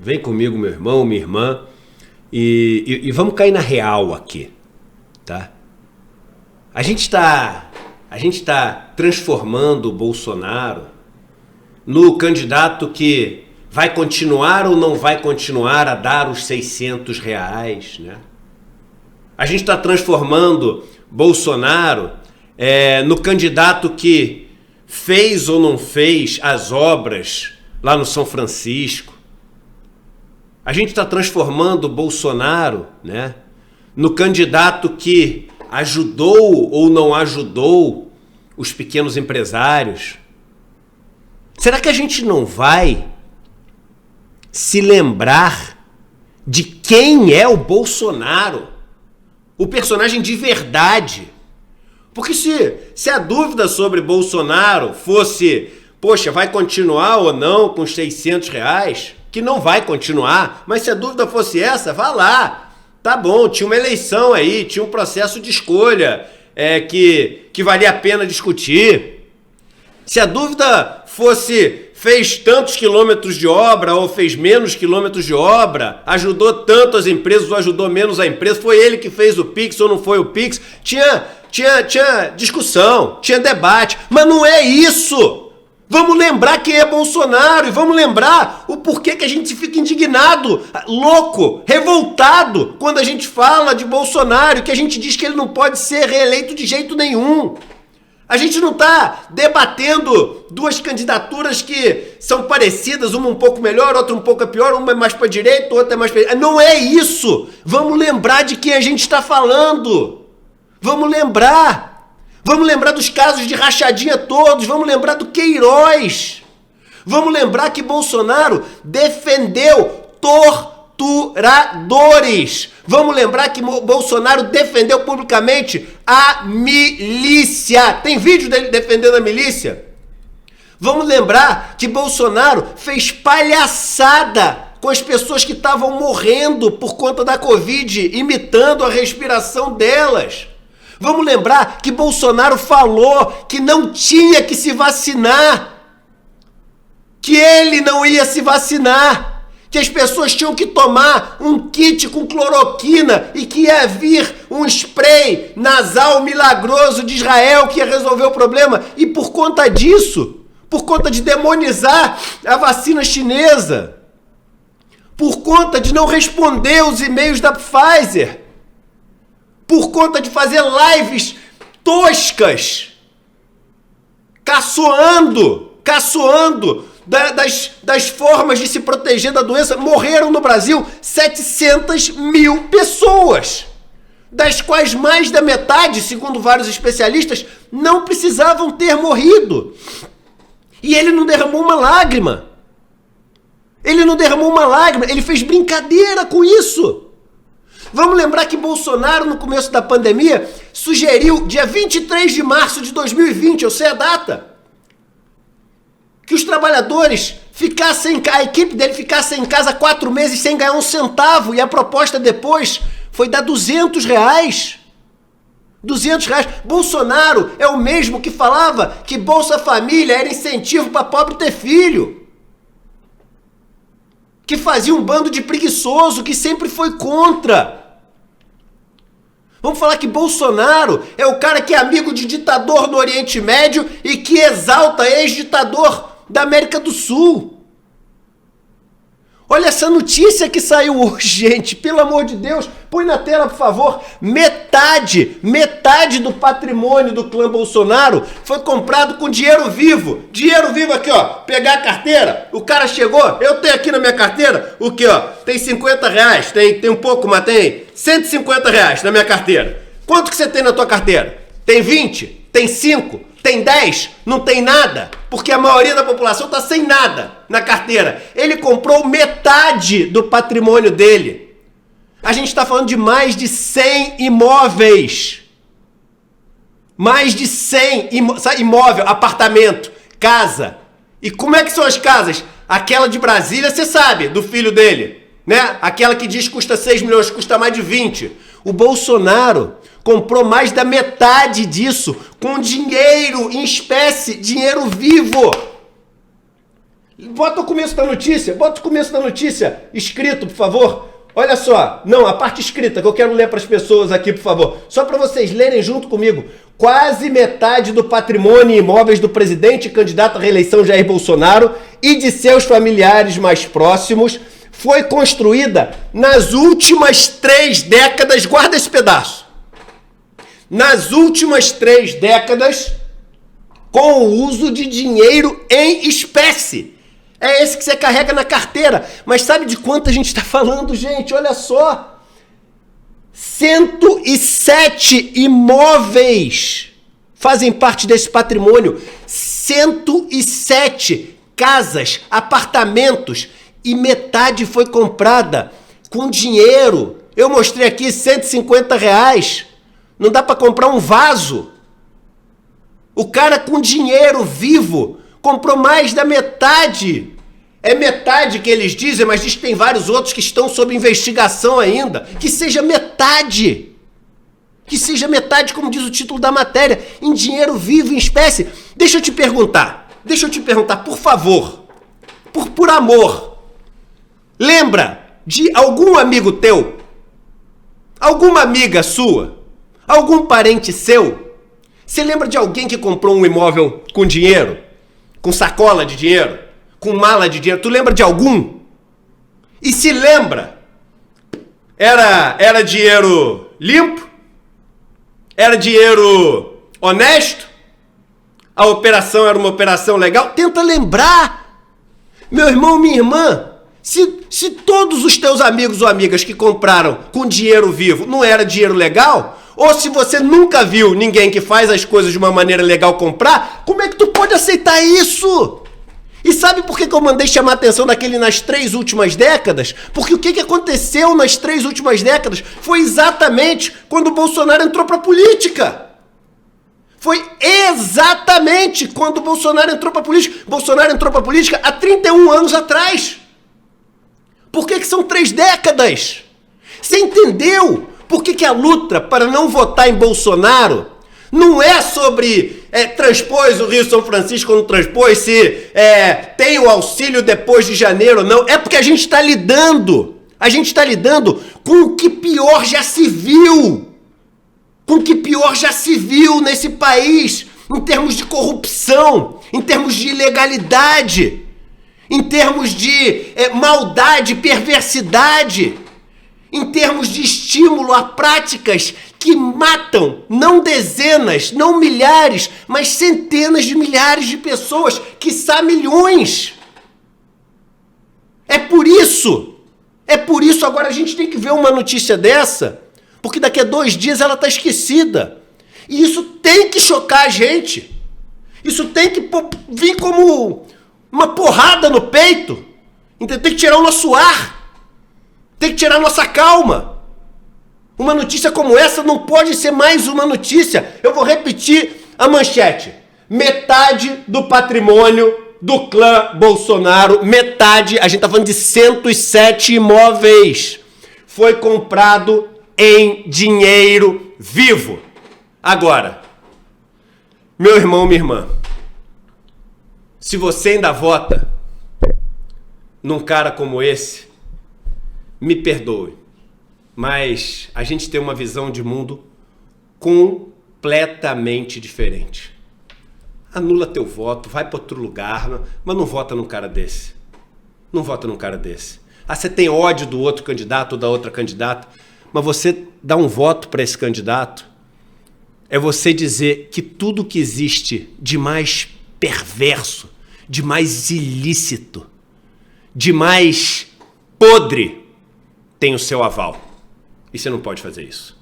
Vem comigo, meu irmão, minha irmã, e vamos cair na real aqui, tá? A gente tá transformando o Bolsonaro no candidato que vai continuar ou não vai continuar a dar os R$600, né? A gente está transformando Bolsonaro no candidato que fez ou não fez as obras lá no São Francisco. A gente está transformando Bolsonaro, né, no candidato que ajudou ou não ajudou os pequenos empresários. Será que a gente não vai se lembrar de quem é o Bolsonaro? O personagem de verdade. Porque se a dúvida sobre Bolsonaro fosse, poxa, vai continuar ou não com os R$600, que não vai continuar, mas se a dúvida fosse essa, vá lá. Tá bom, tinha uma eleição aí, tinha um processo de escolha que valia a pena discutir. Se a dúvida fosse, fez tantos quilômetros de obra ou fez menos quilômetros de obra, ajudou tanto as empresas ou ajudou menos a empresa, foi ele que fez o Pix ou não foi o Pix, tinha discussão, tinha debate, mas não é isso. Vamos lembrar quem é Bolsonaro e vamos lembrar o porquê que a gente fica indignado, louco, revoltado quando a gente fala de Bolsonaro, que a gente diz que ele não pode ser reeleito de jeito nenhum. A gente não está debatendo duas candidaturas que são parecidas, uma um pouco melhor, outra um pouco pior, uma é mais para a direita, outra é mais para a... Não é isso! Vamos lembrar de quem a gente está falando. Vamos lembrar. Vamos lembrar dos casos de rachadinha todos. Vamos lembrar do Queiroz. Vamos lembrar que Bolsonaro defendeu torturadores. Vamos lembrar que Bolsonaro defendeu publicamente a milícia. Tem vídeo dele defendendo a milícia? Vamos lembrar que Bolsonaro fez palhaçada com as pessoas que estavam morrendo por conta da Covid, imitando a respiração delas. Vamos lembrar que Bolsonaro falou que não tinha que se vacinar, que ele não ia se vacinar, que as pessoas tinham que tomar um kit com cloroquina e que ia vir um spray nasal milagroso de Israel que ia resolver o problema. E por conta disso, por conta de demonizar a vacina chinesa, por conta de não responder os e-mails da Pfizer, por conta de fazer lives toscas, caçoando das formas de se proteger da doença, morreram no Brasil 700 mil pessoas, das quais mais da metade, segundo vários especialistas, não precisavam ter morrido. E ele não derramou uma lágrima. Ele fez brincadeira com isso. Vamos lembrar que Bolsonaro, no começo da pandemia, sugeriu, dia 23 de março de 2020, eu sei a data, que os trabalhadores a equipe dele ficasse em casa 4 meses sem ganhar um centavo, e a proposta depois foi dar R$200. R$200. Bolsonaro é o mesmo que falava que Bolsa Família era incentivo para pobre ter filho, que fazia um bando de preguiçoso, que sempre foi contra. Vamos falar que Bolsonaro é o cara que é amigo de ditador do Oriente Médio e que exalta ex-ditador da América do Sul. Olha essa notícia que saiu hoje, gente, pelo amor de Deus, põe na tela, por favor. Metade do patrimônio do clã Bolsonaro foi comprado com dinheiro vivo. Dinheiro vivo aqui, ó, pegar a carteira, o cara chegou, eu tenho aqui na minha carteira, o que, ó, tem R$50, tem um pouco, mas tem R$150 na minha carteira. Quanto que você tem na tua carteira? Tem 20? Tem 5? Tem 10? Não tem nada? Porque a maioria da população está sem nada na carteira. Ele comprou metade do patrimônio dele. A gente está falando de mais de 100 imóveis. Mais de 100 imóvel, apartamento, casa. E como é que são as casas? Aquela de Brasília, você sabe, do filho dele, né? Aquela que diz que custa 6 milhões, custa mais de 20. O Bolsonaro comprou mais da metade disso com dinheiro em espécie, dinheiro vivo. Bota o começo da notícia escrito, por favor. Olha só, não, a parte escrita que eu quero ler para as pessoas aqui, por favor. Só para vocês lerem junto comigo. Quase metade do patrimônio e imóveis do presidente e candidato à reeleição Jair Bolsonaro e de seus familiares mais próximos foi construída nas últimas 3 décadas, guarda esse pedaço, nas últimas 3 décadas, com o uso de dinheiro em espécie. É esse que você carrega na carteira. Mas sabe de quanto a gente está falando, gente? Olha só. 107 imóveis fazem parte desse patrimônio. 107 casas, apartamentos, e metade foi comprada com dinheiro. Eu mostrei aqui R$150. Não dá para comprar um vaso. O cara com dinheiro vivo comprou mais da metade. É metade que eles dizem, mas diz que tem vários outros que estão sob investigação ainda. Que seja metade. Que seja metade, como diz o título da matéria, em dinheiro vivo, em espécie. Deixa eu te perguntar, por favor, por amor. Lembra de algum amigo teu? Alguma amiga sua? Algum parente seu? Você lembra de alguém que comprou um imóvel com dinheiro? Com sacola de dinheiro? Com mala de dinheiro? Tu lembra de algum? E se lembra? Era dinheiro limpo? Era dinheiro honesto? A operação era uma operação legal? Tenta lembrar. Meu irmão, minha irmã, se todos os teus amigos ou amigas que compraram com dinheiro vivo não era dinheiro legal, ou se você nunca viu ninguém que faz as coisas de uma maneira legal comprar, como é que tu pode aceitar isso? E sabe por que eu mandei chamar a atenção daquele nas 3 últimas décadas? Porque o que aconteceu nas 3 últimas décadas foi exatamente quando o Bolsonaro entrou para a política. Foi exatamente quando o Bolsonaro entrou para a política. Bolsonaro entrou para a política há 31 anos atrás. Por que são 3 décadas? Você entendeu por que a luta para não votar em Bolsonaro não é sobre transpôs o Rio São Francisco ou não transpôs, se tem o auxílio depois de janeiro ou não. É porque a gente está lidando com o que pior já se viu. Com o que pior já se viu nesse país, em termos de corrupção, em termos de ilegalidade, em termos de maldade, perversidade, em termos de estímulo a práticas que matam não dezenas, não milhares, mas centenas de milhares de pessoas, quiçá milhões. É por isso agora a gente tem que ver uma notícia dessa, porque daqui a 2 dias ela está esquecida. E isso tem que chocar a gente. Isso tem que vir como uma porrada no peito. Tem que tirar o nosso ar. Tem que tirar a nossa calma. Uma notícia como essa não pode ser mais uma notícia. Eu vou repetir a manchete. Metade do patrimônio do clã Bolsonaro, metade, a gente tá falando de 107 imóveis, foi comprado em dinheiro vivo. Agora, meu irmão, minha irmã, se você ainda vota num cara como esse, me perdoe, mas a gente tem uma visão de mundo completamente diferente. Anula teu voto, vai para outro lugar, mas não vota num cara desse. Não vota num cara desse. Ah, você tem ódio do outro candidato ou da outra candidata, mas você dá um voto para esse candidato, é você dizer que tudo que existe de mais perverso, de mais ilícito, de mais podre, tem o seu aval. E você não pode fazer isso.